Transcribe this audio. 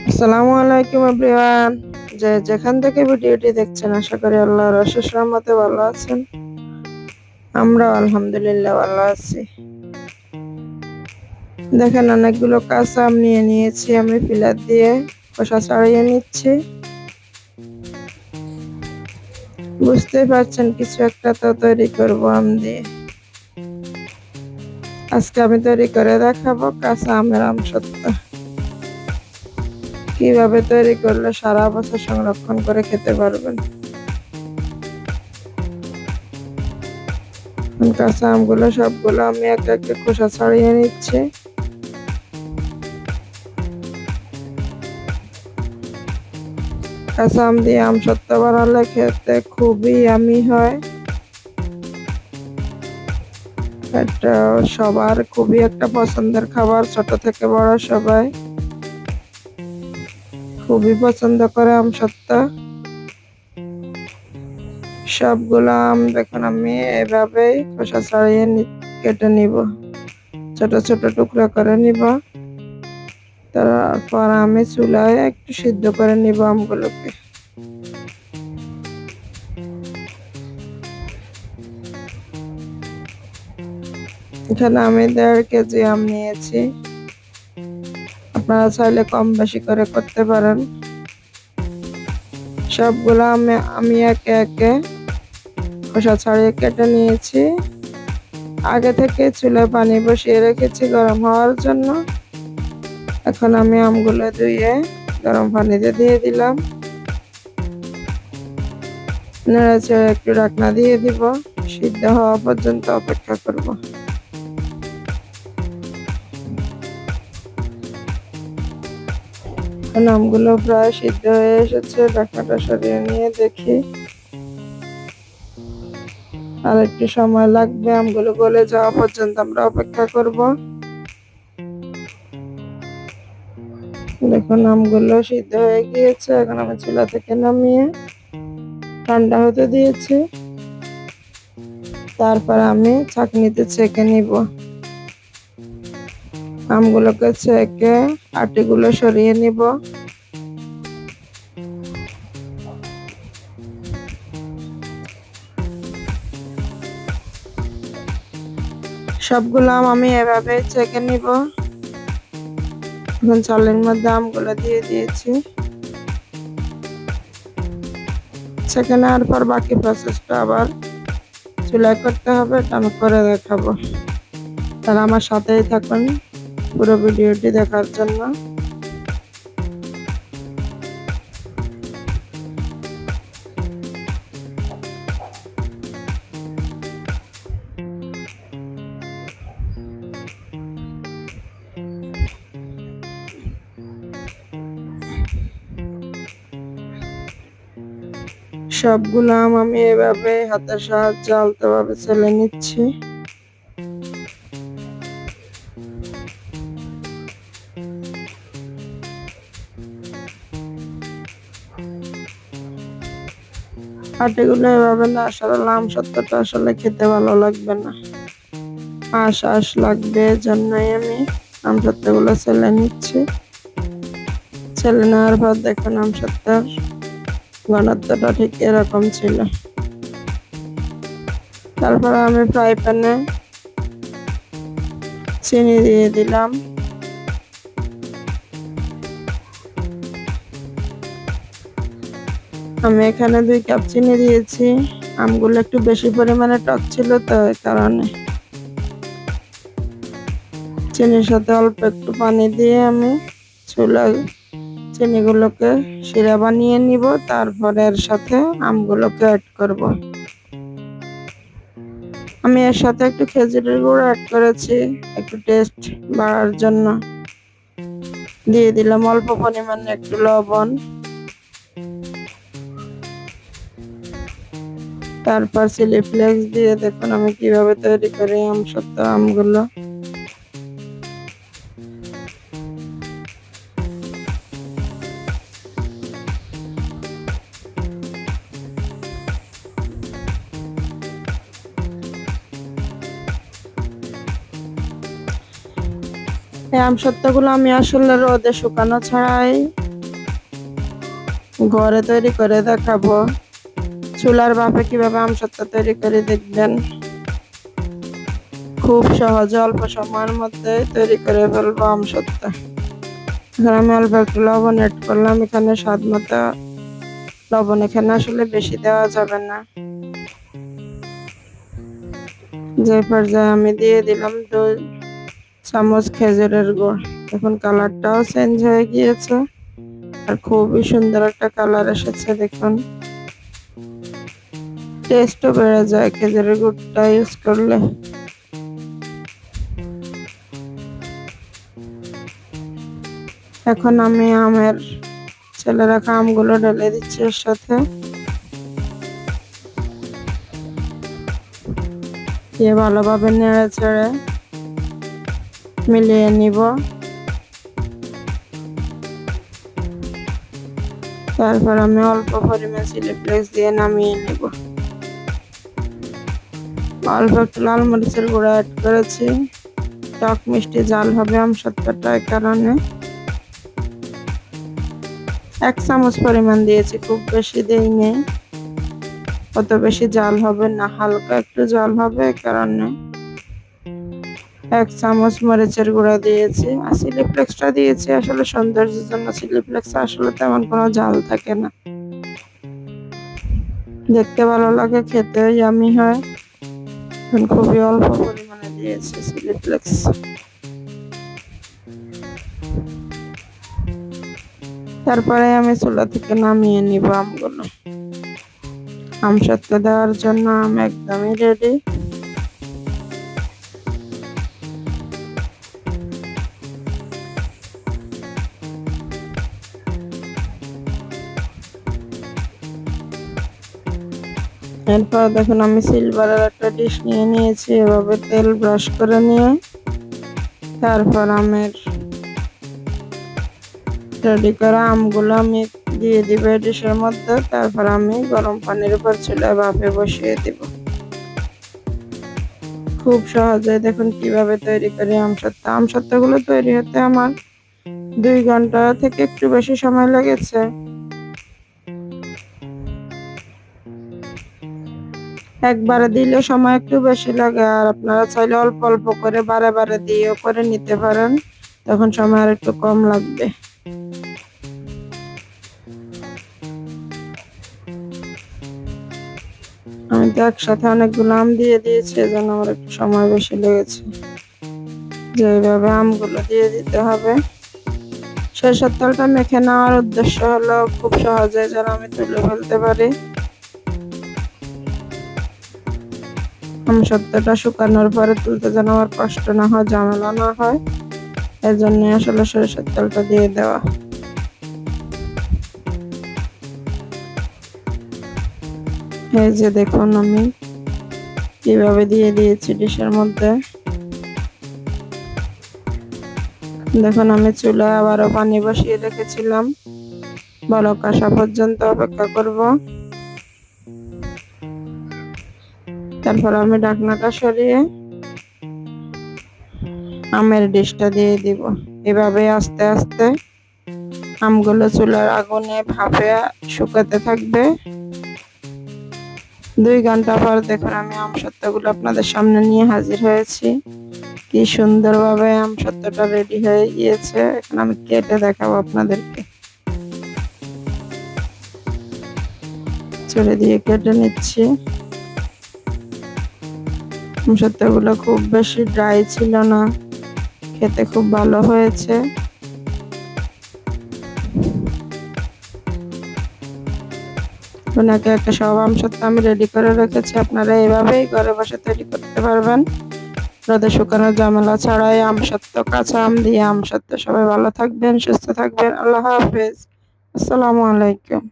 আসসালামু আলাইকুম এভরিওয়ান। যেখান থেকে ভিডিওটি দেখছেন আশা করি আল্লাহর অশেষ রহমতে ভালো আছেন। আমরা আলহামদুলিল্লাহ ভালো আছি। দেখেন অনেকগুলো কাঁচা আম নিয়ে নিয়েছি, আমি পিলার দিয়ে খোসা ছাড়িয়ে নিচ্ছি। বুঝতেই পারছেন কিছু একটা তো তৈরি করব আম দিয়ে। আজকে আমি তৈরি করে দেখাবো কাঁচা আমের আমসত্ত্ব। কিভাবে তৈরি করলে সারা বছর সংরক্ষণ করে খেতে পারবেন। কাঁচা আমগুলো সবগুলো আমি একে একে খোসা ছাড়িয়ে নিচ্ছি। কাঁচা আম দিয়ে আমসত্ত্ব বানালে খেতে খুবই ইয়ামি হয়। এটা সবার খুবই একটা পছন্দের খাবার, ছোট থেকে বড় সবাই খুবই পছন্দ করে আমসত্ত্ব। সবগুলো আম দেখুন আমি এভাবেই খোসা ছাড়িয়ে কেটে নিব, ছোট ছোট টুকরা করে নিব। তারপর আমি চুলায় একটু সিদ্ধ করে নিব আমগুলোকে। এখানে আমি 1.5 কেজি আম নিয়েছি, আপনারা চাইলে কম বেশি করে করতে পারেন। সবগুলো আমি একে একে খোসা ছাড়িয়ে কেটে নিয়েছি। আগে থেকে চুলায় পানি বসিয়ে রেখেছি গরম হওয়ার জন্য। এখন আমি আমগুলো ধুয়ে গরম পানিতে দিয়ে দিলাম, নেড়েচেড়ে একটু ঢাকনা দিয়ে দিব, সিদ্ধ হওয়া পর্যন্ত অপেক্ষা করব। আমগুলো প্রায় সিদ্ধ হয়ে এসেছে, ঢাকনাটা সরিয়ে নিয়ে দেখি। আর একটু সময় লাগবে, আমগুলো গলে যাওয়া পর্যন্ত আমরা অপেক্ষা করব। দেখুন আমগুলো সিদ্ধ হয়ে গিয়েছে। এখন আমি চুলা থেকে নামিয়ে ঠান্ডা হতে দিয়েছি। তারপর আমি ছাঁকনিতে ছেঁকে নিব। আমগুলোকে ছেঁকে আটিগুলো সরিয়ে নিব। সবগুলো আম আমি এভাবে ছেঁকে নিব। এখন চালের মধ্যে আমগুলো দিয়ে দিয়েছি। ছেঁকে নেওয়ার পর বাকি প্রসেসটা আবার চুলায় করতে হবে, এটা আমি করে দেখাবো। তারা আমার সাথেই থাকুন পুরো ভিডিওটি দেখার জন্য। সবগুলো আম আমি এভাবে হাতের সাহায্যে আলতোভাবে ছেলে নিচ্ছি। আটিগুলো এভাবে না সরালে আমসত্ত্বটা আসলে খেতে ভালো লাগবে না, আঁশ লাগবে। এজন্যই আমি আমসত্ত্বগুলো ছেলে নিচ্ছি। ছেলে নেওয়ার পর দেখুন আমসত্ত্বর ঘনত্বটা ঠিক এরকম ছিল। তারপর আমি ফ্রাই প্যানে চিনি দিয়ে দিলাম। আমি এখানে 2 কাপ চিনি দিয়েছি। আমগুলো একটু বেশি পরিমাণে টক ছিল, তো এই কারণে চিনির সাথে অল্প একটু পানি দিয়ে আমি চুলায় চিনিগুলোকে শিরা বানিয়ে নিব। তারপরে এর সাথে আমগুলোকে অ্যাড করব। আমি এর সাথে একটু খেজুরের গুঁড়ো অ্যাড করেছি একটু টেস্ট বাড়ার জন্য। দিয়ে দিলাম অল্প পরিমাণে একটু লবণ। তারপর চিলি ফ্লেক্স দিয়ে দেখুন আমি কিভাবে তৈরি করি আমসত্ত্ব আমগুলো। এই আমসত্ত্বগুলো আমি আসলে রোদে শুকানো ছাড়াই ঘরে তৈরি করে দেখাবো। চুলার ভাপে কিভাবে আমসত্ত্ব তৈরি করে দেখবেন। খুব সহজে অল্প সময়ের মধ্যে তৈরি করে ফেলবো আমসত্ত্ব। এখানে আমি অল্প একটু লবণ অ্যাড করলাম, এখানে স্বাদ মতো লবণ, এখানে আসলে বেশি দেওয়া যাবে না। যে পর্যায়ে আমি দিয়ে দিলাম 2 চামচ খেজুরের গুড়। এখন কালারটাও চেঞ্জ হয়ে গিয়েছে আর খুবই সুন্দর একটা কালার এসেছে। দেখুন, টেস্টও বেড়ে যায় খেজুরের গুড়টা ইউজ করলে। এখন আমি আমের ছেলে রাখা আমগুলো ঢেলে দিচ্ছি এর সাথে, দিয়ে ভালোভাবে নেড়ে চেড়ে মিলিয়ে নিব। তারপর আমি অল্প পরিমাণ চিলি ফ্লেক্স দিয়ে নামিয়ে নিব। অল্প একটু লাল মরিচের গুঁড়া অ্যাড করেছি, টক মিষ্টি ঝাল হবে আমসত্ত্বটা, এই কারণে 1 চামচ পরিমাণ দিয়েছি, খুব বেশি দেইনি। অত বেশি জাল হবে না, হালকা একটু জাল হবে, এই কারণে 1 চামচ মরিচের গুঁড়া দিয়েছি। আর চিলি ফ্লেক্সটা দিয়েছি আসলে সৌন্দর্যের জন্য। চিলি ফ্লেক্স আসলে তেমন কোনো জাল থাকে না, দেখতে ভালো লাগে, খেতে ইয়ামি হয়। খুবই অল্প পরিমাণে দিয়েছি চিলি ফ্লেক্স। তারপরে আমি চুলা থেকে নামিয়ে নিব আমগুলো। আমসত্ত্ব দেওয়ার জন্য আম একদমই রেডি। এরপর দেখুন, আমি সিলভারের একটা ডিশ নিয়ে নিয়েছি, এভাবে তেল ব্রাশ করে নিয়ে তারপর আমের রেডি করা আমগুলো আমি দিয়ে দিব ডিশের মধ্যে। তারপর আমি গরম পানির উপর চুলায় ভাপে বসিয়ে দিব। খুব সহজে দেখুন কিভাবে তৈরি করি আমসত্ত্ব। আমসত্ত্বগুলো তৈরি হতে আমার 2 ঘন্টা থেকে একটু বেশি সময় লেগেছে। একবারে দিলে সময় একটু বেশি লাগে, আর আপনারা চাইলে অল্প অল্প করে বারে বারে দিয়েও করে নিতে পারেন, তখন সময় আর একটু কম লাগবে। আমি তো একসাথে অনেকগুলো আম দিয়ে দিয়েছি, এজন্য আমার একটু সময় বেশি লেগেছে। যেভাবে আমগুলো দিয়ে দিতে হবে। সরিষার তেলটা মেখে নেওয়ার উদ্দেশ্য হলো খুব সহজে যেন আমি তুলে ফেলতে পারি। আমসত্ত্বটা শুকানোর পরে তুলতে যেন আমার কষ্ট না হয়, ঝামেলা না হয়, এর জন্য আসলে সরিষার তেলটা দিয়ে দেওয়া। এই যে দেখুন আমি কিভাবে দিয়ে দিয়েছি ডিশের মধ্যে। দেখুন, আমি চুলায় আবারও পানি বসিয়ে রেখেছিলাম, বলক আসা পর্যন্ত অপেক্ষা করব। তারপর আমি ঢাকনাটা সরিয়ে আমের ডিশটা দিয়ে দিব। এভাবে আস্তে আস্তে আমগুলো চুলার আগুনে ভাপে শুকাতে থাকবে। 2 ঘন্টা পর দেখুন আমি আমসত্ত্বগুলো আপনাদের সামনে নিয়ে হাজির হয়েছি। কি সুন্দরভাবে আমসত্ত্বটা রেডি হয়ে গিয়েছে। এখন আমি কেটে দেখাবো আপনাদেরকে। ছুরি দিয়ে কেটে নিচ্ছি। আমসত্ত্বগুলো খুব বেশি ড্রাই ছিল না, খেতে খুব ভালো হয়েছে। একে একে সব আমসত্ত্ব আমি রেডি করে রেখেছি। আপনারা এভাবেই ঘরে বসে তৈরি করতে পারবেন, রোদে শুকানোর ঝামেলা ছাড়াই। আমসত্ত্ব, কাঁচা আম দিয়ে আমসত্ত্ব। সবাই ভালো থাকবেন, সুস্থ থাকবেন। আল্লাহ হাফেজ। আসসালামু আলাইকুম।